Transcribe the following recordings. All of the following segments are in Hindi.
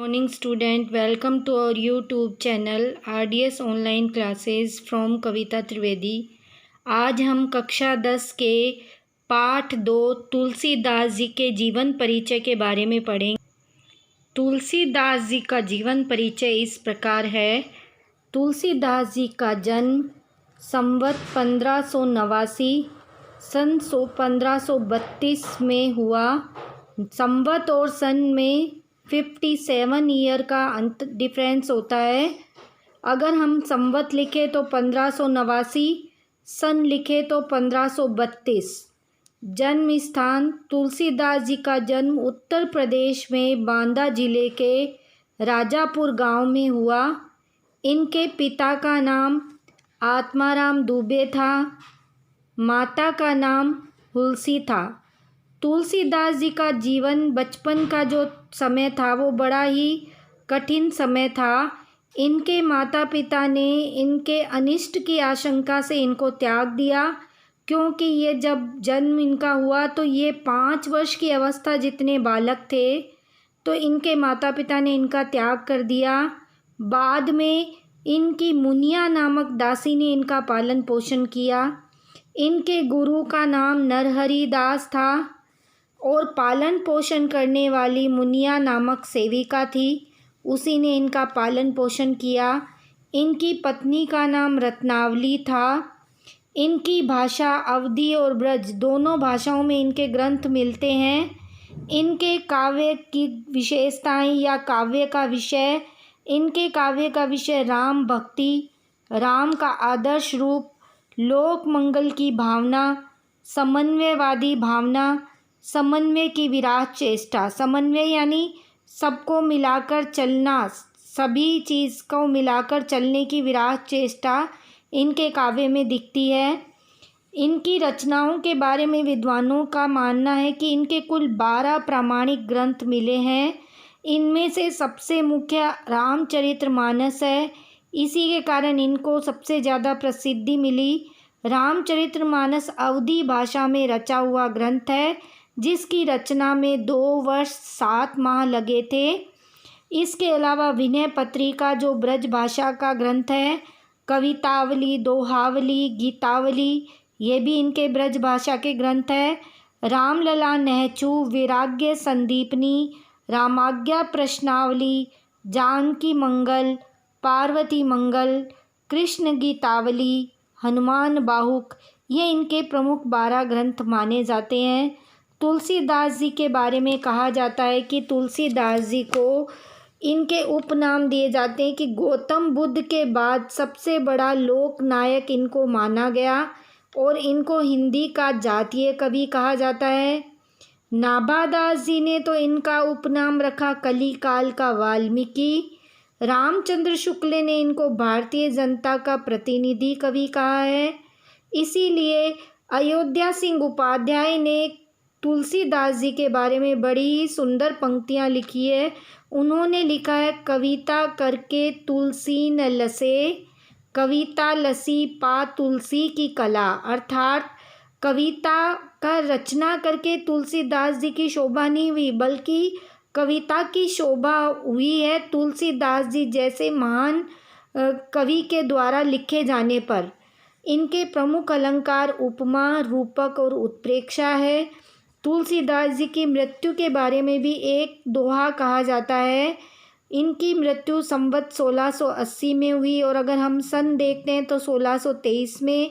Morning student, welcome to our YouTube channel RDS online classes from Kavita Trivedi. आज हम कक्षा 10 के पाठ 2 तुलसीदास जी के जीवन परिचय के बारे में पढ़ेंगे। तुलसीदास जी का जीवन परिचय इस प्रकार है। तुलसीदास जी का जन्म संवत 1589 सन 1532 में हुआ। संवत और सन में 57 ईयर का अंत डिफरेंस होता है। अगर हम संवत लिखे तो 1589, सन लिखे तो 1532। जन्म स्थान तुलसीदास जी का जन्म उत्तर प्रदेश में बांदा जिले के राजापुर गांव में हुआ। इनके पिता का नाम आत्माराम दुबे था, माता का नाम हुलसी था। तुलसीदास जी का जीवन बचपन का जो समय था वो बड़ा ही कठिन समय था। इनके माता पिता ने इनके अनिष्ट की आशंका से इनको त्याग दिया, क्योंकि ये जब जन्म इनका हुआ तो ये 5 वर्ष की अवस्था जितने बालक थे, तो इनके माता पिता ने इनका त्याग कर दिया। बाद में इनकी मुनिया नामक दासी ने इनका पालन पोषण किया। इनके गुरु का नाम नरहरि दास था और पालन पोषण करने वाली मुनिया नामक सेविका थी, उसी ने इनका पालन पोषण किया। इनकी पत्नी का नाम रत्नावली था। इनकी भाषा अवधी और ब्रज दोनों भाषाओं में इनके ग्रंथ मिलते हैं। इनके काव्य की विशेषताएं या काव्य का विषय, इनके काव्य का विषय राम भक्ति, राम का आदर्श रूप, लोक मंगल की भावना, समन्वयवादी भावना, समन्वय की विराट चेष्टा। समन्वय यानी सबको मिलाकर चलना, सभी चीज़ को मिलाकर चलने की विराट चेष्टा इनके काव्य में दिखती है। इनकी रचनाओं के बारे में विद्वानों का मानना है कि इनके कुल 12 प्रामाणिक ग्रंथ मिले हैं। इनमें से सबसे मुख्य रामचरितमानस है। इसी के कारण इनको सबसे ज़्यादा प्रसिद्धि मिली। रामचरितमानस अवधी भाषा में रचा हुआ ग्रंथ है, जिसकी रचना में 2 वर्ष 7 माह लगे थे। इसके अलावा विनय पत्रिका जो ब्रज भाषा का ग्रंथ है, कवितावली, दोहावली, गीतावली, ये भी इनके ब्रज भाषा के ग्रंथ है। रामलला नहचू, वैराग्य संदीपनी, रामाज्ञा प्रश्नावली, जानकी मंगल, पार्वती मंगल, कृष्ण गीतावली, हनुमान बाहुक, ये इनके प्रमुख 12 ग्रंथ माने जाते हैं। तुलसीदास जी के बारे में कहा जाता है कि तुलसीदास जी को इनके उपनाम दिए जाते हैं कि गौतम बुद्ध के बाद सबसे बड़ा लोक नायक इनको माना गया और इनको हिंदी का जातीय कवि कहा जाता है। नाभादास जी ने तो इनका उपनाम रखा कली काल का वाल्मीकि। रामचंद्र शुक्ल ने इनको भारतीय जनता का प्रतिनिधि कवि कहा है। इसीलिए अयोध्या सिंह उपाध्याय ने तुलसीदास जी के बारे में बड़ी ही सुंदर पंक्तियाँ लिखी है। उन्होंने लिखा है, कविता करके तुलसी न लसे, कविता लसी पा तुलसी की कला। अर्थात कविता का रचना करके तुलसीदास जी की शोभा नहीं हुई, बल्कि कविता की शोभा हुई है तुलसीदास जी जैसे महान कवि के द्वारा लिखे जाने पर। इनके प्रमुख अलंकार उपमा, रूपक और उत्प्रेक्षा है। तुलसीदास जी की मृत्यु के बारे में भी एक दोहा कहा जाता है। इनकी मृत्यु संवत 1680 में हुई और अगर हम सन देखते हैं तो 1623 में।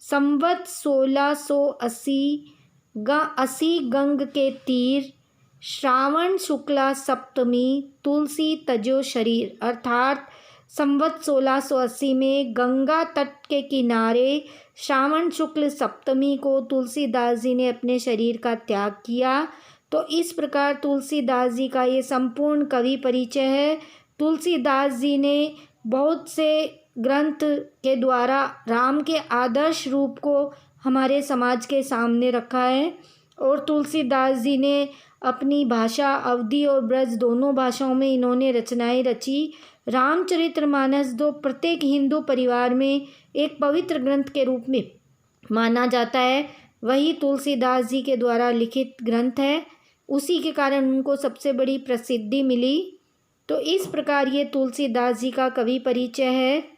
संवत 1680 गंग के तीर, श्रावण शुक्ला सप्तमी, तुलसी तजो शरीर। अर्थात संवत 1680 में गंगा तट के किनारे श्रावण शुक्ल सप्तमी को तुलसीदास जी ने अपने शरीर का त्याग किया। तो इस प्रकार तुलसीदास जी का ये संपूर्ण कवि परिचय है। तुलसीदास जी ने बहुत से ग्रंथ के द्वारा राम के आदर्श रूप को हमारे समाज के सामने रखा है और तुलसीदास जी ने अपनी भाषा अवधी और ब्रज दोनों भाषाओं में इन्होंने रचनाएं रची। रामचरितमानस जो प्रत्येक हिंदू परिवार में एक पवित्र ग्रंथ के रूप में माना जाता है, वही तुलसीदास जी के द्वारा लिखित ग्रंथ है। उसी के कारण उनको सबसे बड़ी प्रसिद्धि मिली। तो इस प्रकार ये तुलसीदास जी का कवि परिचय है।